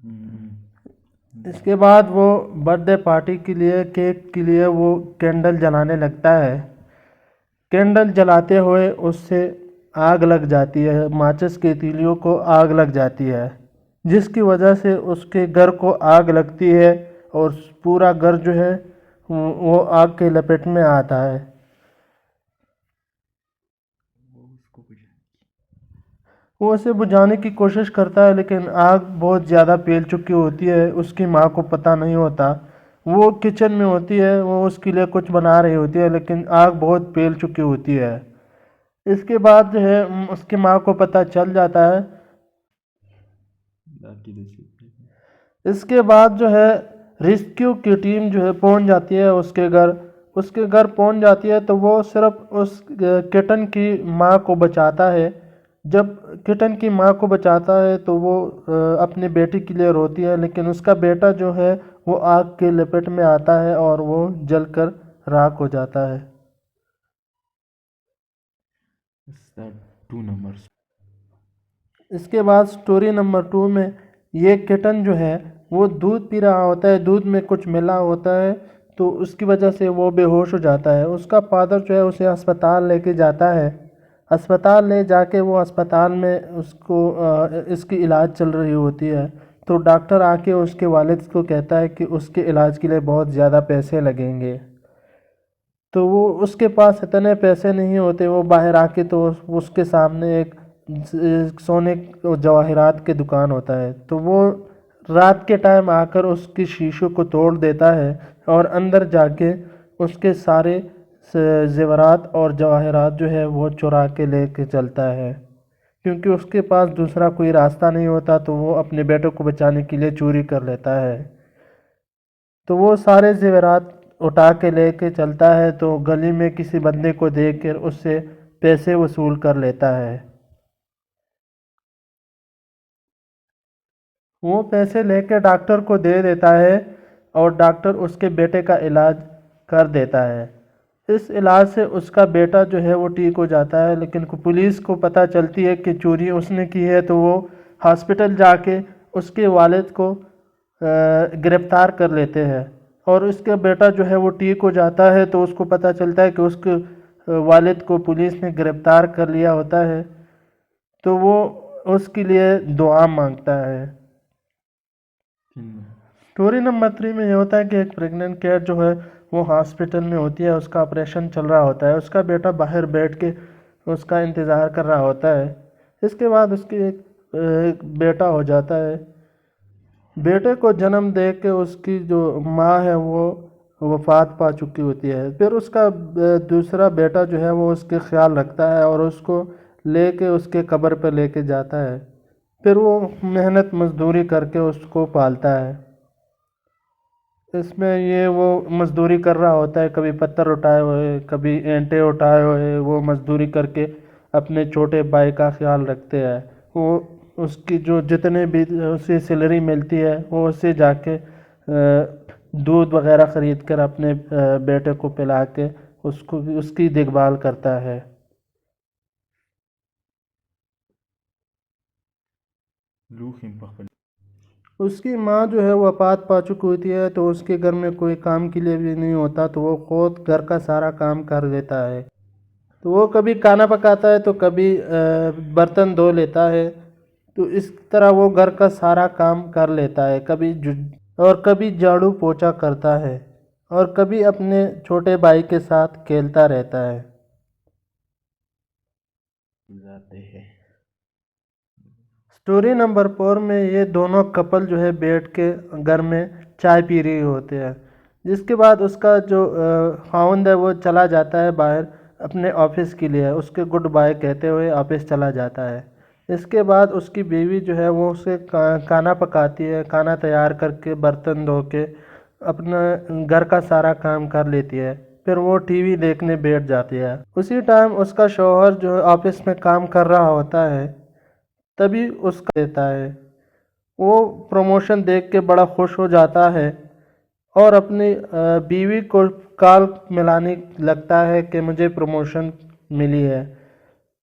اس کے بعد وہ برتھ ڈے پارٹی کے لیے کیک کے لیے وہ کینڈل جلانے لگتا ہے۔ کینڈل جلاتے ہوئے اس سے آگ لگ جاتی ہے، ماچس کی تیلیوں کو آگ لگ جاتی ہے، جس کی وجہ سے اس کے گھر کو آگ لگتی ہے اور پورا گھر جو ہے وہ آگ کے لپیٹ میں آتا ہے۔ وہ اسے بجھانے کی کوشش کرتا ہے لیکن آگ بہت زیادہ پھیل چکی ہوتی ہے، اس کی ماں کو پتہ نہیں ہوتا۔ وہ کچن میں ہوتی ہے، وہ اس کے لیے کچھ بنا رہی ہوتی ہے لیکن آگ بہت پھیل چکی ہوتی ہے۔ اس کے بعد جو ہے اس کی ماں کو پتہ چل جاتا ہے۔ اس کے بعد جو ہے ریسکیو کی ٹیم جو ہے پہنچ جاتی ہے اس کے گھر پہنچ جاتی ہے تو وہ صرف اس کٹن کی ماں کو بچاتا ہے۔ جب کٹن کی ماں کو بچاتا ہے تو وہ اپنے بیٹی کے لیے روتی ہے لیکن اس کا بیٹا جو ہے وہ آگ کے لپیٹ میں آتا ہے اور وہ جل کر راکھ ہو جاتا ہے۔ اس کے بعد سٹوری نمبر 2 میں یہ کٹن جو ہے وہ دودھ پی رہا ہوتا ہے، دودھ میں کچھ ملا ہوتا ہے تو اس کی وجہ سے وہ بے ہوش ہو جاتا ہے۔ اس کا فادر جو ہے اسے ہسپتال لے کے جاتا ہے۔ ہسپتال لے جا کے وہ ہسپتال میں اس کی علاج چل رہی ہوتی ہے تو ڈاکٹر آ کے اس کے والد کو کہتا ہے کہ اس کے علاج کے لیے بہت زیادہ پیسے لگیں گے، تو وہ اس کے پاس اتنے پیسے نہیں ہوتے۔ وہ باہر آ کے تو اس کے سامنے ایک سونے اور جواہرات کے دکان ہوتا ہے تو وہ رات کے ٹائم آ کر اس کی شیشوں کو توڑ دیتا ہے اور اندر جا کے اس کے سارے زیورات اور جواہرات جو ہے وہ چرا کے لے کے چلتا ہے، کیونکہ اس کے پاس دوسرا کوئی راستہ نہیں ہوتا تو وہ اپنے بیٹے کو بچانے کے لیے چوری کر لیتا ہے۔ تو وہ سارے زیورات اٹھا کے لے کے چلتا ہے تو گلی میں کسی بندے کو دیکھ کر اس سے پیسے وصول کر لیتا ہے۔ وہ پیسے لے کے ڈاکٹر کو دے دیتا ہے اور ڈاکٹر اس کے بیٹے کا علاج کر دیتا ہے۔ اس علاج سے اس کا بیٹا جو ہے وہ ٹھیک ہو جاتا ہے، لیکن پولیس کو پتہ چلتی ہے کہ چوری اس نے کی ہے تو وہ ہاسپٹل جا کے اس کے والد کو گرفتار کر لیتے ہیں اور اس کا بیٹا جو ہے وہ ٹھیک ہو جاتا ہے تو اس کو پتہ چلتا ہے کہ اس کے والد کو پولیس نے گرفتار کر لیا ہوتا ہے تو وہ اس کے لیے دعا مانگتا ہے۔ سٹوری نمبر 3 میں یہ ہوتا ہے کہ ایک پریگننٹ کیٹ جو ہے وہ ہاسپٹل میں ہوتی ہے، اس کا آپریشن چل رہا ہوتا ہے، اس کا بیٹا باہر بیٹھ کے اس کا انتظار کر رہا ہوتا ہے۔ اس کے بعد اس کی ایک بیٹا ہو جاتا ہے۔ بیٹے کو جنم دے کے اس کی جو ماں ہے وہ وفات پا چکی ہوتی ہے، پھر اس کا دوسرا بیٹا جو ہے وہ اس کے خیال رکھتا ہے اور اس کو لے کے اس کے قبر پہ لے کے جاتا ہے، پھر وہ محنت مزدوری کر کے اس کو پالتا ہے۔ اس میں یہ وہ مزدوری کر رہا ہوتا ہے، کبھی پتھر اٹھائے ہوئے، کبھی اینٹیں اٹھائے ہوئے، وہ مزدوری کر کے اپنے چھوٹے بھائی کا خیال رکھتے ہیں۔ وہ اس کی جو جتنے بھی اسے سیلری ملتی ہے وہ اسے جا کے دودھ وغیرہ خرید کر اپنے بیٹے کو پلا کے اس کی دیکھ بھال کرتا ہے۔ اس کی ماں جو ہے وفات پا چکی ہوتی ہے تو اس کے گھر میں کوئی کام کے لیے بھی نہیں ہوتا تو وہ خود گھر کا سارا کام کر لیتا ہے۔ تو وہ کبھی کھانا پکاتا ہے تو کبھی برتن دھو لیتا ہے، تو اس طرح وہ گھر کا سارا کام کر لیتا ہے، کبھی جھاڑو پوچھا کرتا ہے اور کبھی اپنے چھوٹے بھائی کے ساتھ کھیلتا رہتا ہے۔ سٹوری نمبر 4 میں یہ دونوں کپل جو ہے بیٹھ کے گھر میں چائے پی رہے ہوتے ہیں، جس کے بعد اس کا جو خاوند ہے وہ چلا جاتا ہے باہر اپنے آفس کے لیے، اس کے گڈ بائے کہتے ہوئے آفس چلا جاتا ہے۔ اس کے بعد اس کی بیوی جو ہے وہ اسے کھانا پکاتی ہے، کھانا تیار کر کے برتن دھو کے اپنا گھر کا سارا کام کر لیتی ہے، پھر وہ ٹی وی دیکھنے بیٹھ جاتی ہے۔ اسی ٹائم اس کا شوہر جو آفس میں کام کر رہا ہوتا ہے تبھی اس کا دیتا ہے، وہ پروموشن دیکھ کے بڑا خوش ہو جاتا ہے اور اپنی بیوی کو کال ملانے لگتا ہے کہ مجھے پروموشن ملی ہے۔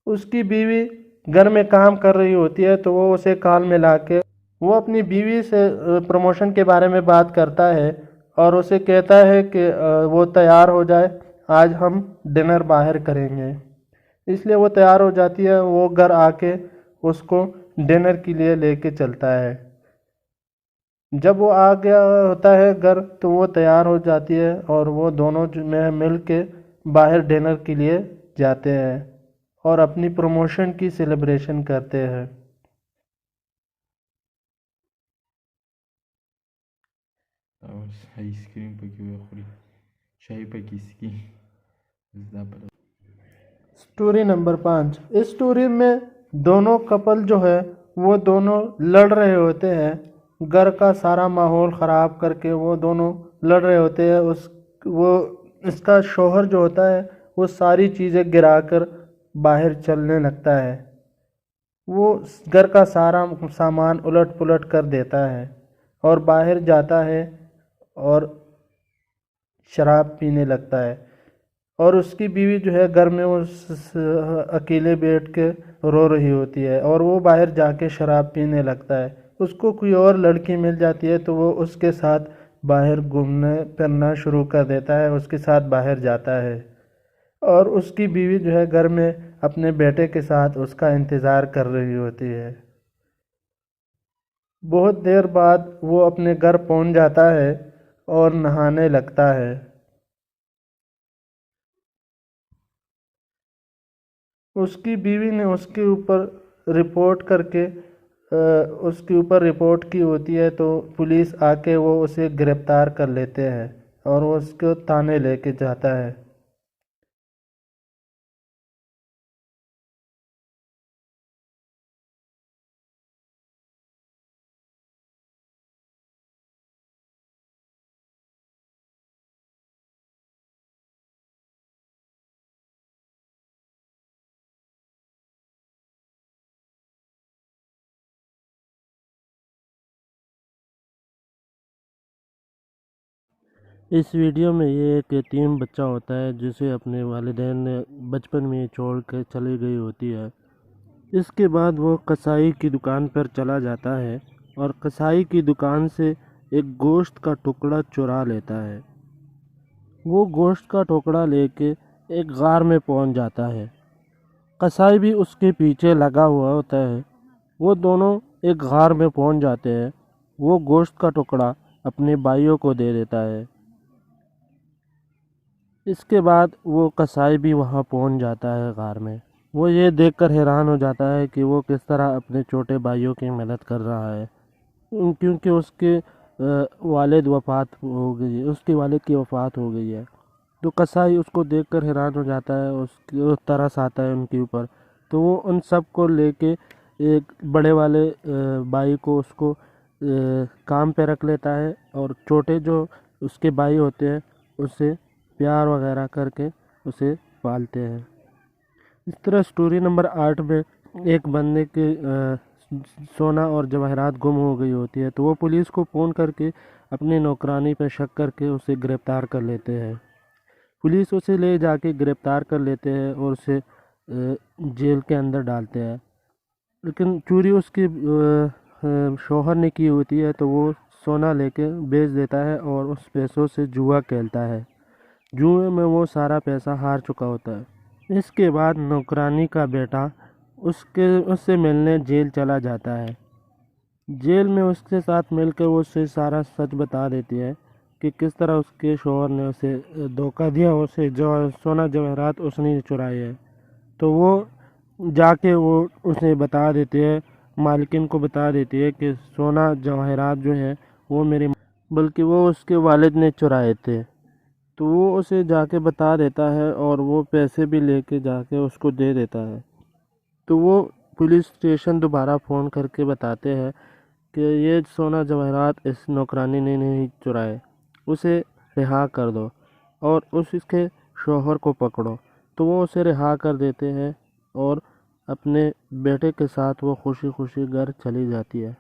اس کی بیوی گھر میں کام کر رہی ہوتی ہے تو وہ اسے کال ملا کے وہ اپنی بیوی سے پروموشن کے بارے میں بات کرتا ہے اور اسے کہتا ہے کہ وہ تیار ہو جائے، آج ہم ڈنر باہر کریں گے۔ اس لیے وہ تیار ہو جاتی ہے، وہ گھر آ کے اس کو ڈنر کے لیے لے کے چلتا ہے۔ جب وہ آ گیا ہوتا ہے گھر تو وہ تیار ہو جاتی ہے اور وہ دونوں میں مل کے باہر ڈنر کے لیے جاتے ہیں اور اپنی پروموشن کی سیلیبریشن کرتے ہیں۔ اور آئس کریم پکې وخوري، چای پکې څښي، زدا پر سٹوری نمبر 5۔ اس سٹوری میں دونوں کپل جو ہے وہ دونوں لڑ رہے ہوتے ہیں، گھر کا سارا ماحول خراب کر کے وہ دونوں لڑ رہے ہوتے ہیں۔ اس کا شوہر جو ہوتا ہے وہ ساری چیزیں گرا کر باہر چلنے لگتا ہے، وہ گھر کا سارا سامان الٹ پلٹ کر دیتا ہے اور باہر جاتا ہے اور شراب پینے لگتا ہے، اور اس کی بیوی جو ہے گھر میں وہ اکیلے بیٹھ کے رو رہی ہوتی ہے اور وہ باہر جا کے شراب پینے لگتا ہے۔ اس کو کوئی اور لڑکی مل جاتی ہے تو وہ اس کے ساتھ باہر گھومنے پھرنا شروع کر دیتا ہے، اس کے ساتھ باہر جاتا ہے، اور اس کی بیوی جو ہے گھر میں اپنے بیٹے کے ساتھ اس کا انتظار کر رہی ہوتی ہے۔ بہت دیر بعد وہ اپنے گھر پہنچ جاتا ہے اور نہانے لگتا ہے۔ اس کی بیوی نے اس کے اوپر رپورٹ کی ہوتی ہے تو پولیس آ کے وہ اسے گرفتار کر لیتے ہیں اور وہ اس کو تھانے لے کے جاتا ہے۔ اس ویڈیو میں یہ ایک یتیم بچہ ہوتا ہے جسے اپنے والدین نے بچپن میں چھوڑ کے چلی گئی ہوتی ہے۔ اس کے بعد وہ قصائی کی دکان پر چلا جاتا ہے اور قصائی کی دکان سے ایک گوشت کا ٹکڑا چرا لیتا ہے۔ وہ گوشت کا ٹکڑا لے کے ایک غار میں پہنچ جاتا ہے۔ قصائی بھی اس کے پیچھے لگا ہوا ہوتا ہے۔ وہ دونوں ایک غار میں پہنچ جاتے ہیں۔ وہ گوشت کا ٹکڑا اپنے بھائیوں کو دے دیتا ہے۔ اس کے بعد وہ قصائی بھی وہاں پہنچ جاتا ہے غار میں۔ وہ یہ دیکھ کر حیران ہو جاتا ہے کہ وہ کس طرح اپنے چھوٹے بھائیوں کی مدد کر رہا ہے، کیونکہ اس کے والد کی وفات ہو گئی ہے۔ تو قصائی اس کو دیکھ کر حیران ہو جاتا ہے، اس کی ترس آتا ہے ان کے اوپر، تو وہ ان سب کو لے کے ایک بڑے والے بھائی کو اس کو کام پہ رکھ لیتا ہے، اور چھوٹے جو اس کے بھائی ہوتے ہیں اسے پیار وغیرہ کر کے اسے پالتے ہیں۔ اس طرح سٹوری نمبر 8 میں ایک بندے کے سونا اور جواہرات گم ہو گئی ہوتی ہے، تو وہ پولیس کو فون کر کے اپنی نوکرانی پہ شک کر کے اسے گرفتار کر لیتے ہیں۔ پولیس اسے لے جا کے گرفتار کر لیتے ہیں اور اسے جیل کے اندر ڈالتے ہیں، لیکن چوری اس کے شوہر نے کی ہوتی ہے، تو وہ سونا لے کے بیچ دیتا ہے اور اس پیسوں سے جوا کھیلتا ہے۔ جوئے میں وہ سارا پیسہ ہار چکا ہوتا ہے۔ اس کے بعد نوکرانی کا بیٹا اس سے ملنے جیل چلا جاتا ہے۔ جیل میں اس کے ساتھ مل کے وہ اسے سارا سچ بتا دیتی ہے کہ کس طرح اس کے شوہر نے اسے دھوکہ دیا، اسے سونا جواہرات اس نے چرائے ہے۔ تو وہ جا کے وہ اسے بتا دیتے ہیں، مالکن کو بتا دیتی ہے کہ سونا جواہرات جو ہے وہ بلکہ وہ اس کے والد نے چرائے تھے۔ تو وہ اسے جا کے بتا دیتا ہے اور وہ پیسے بھی لے کے جا کے اس کو دے دیتا ہے۔ تو وہ پولیس اسٹیشن دوبارہ فون کر کے بتاتے ہیں کہ یہ سونا جواہرات اس نوکرانی نے نہیں چرائے، اسے رہا کر دو اور اس کے شوہر کو پکڑو۔ تو وہ اسے رہا کر دیتے ہیں اور اپنے بیٹے کے ساتھ وہ خوشی خوشی گھر چلی جاتی ہے۔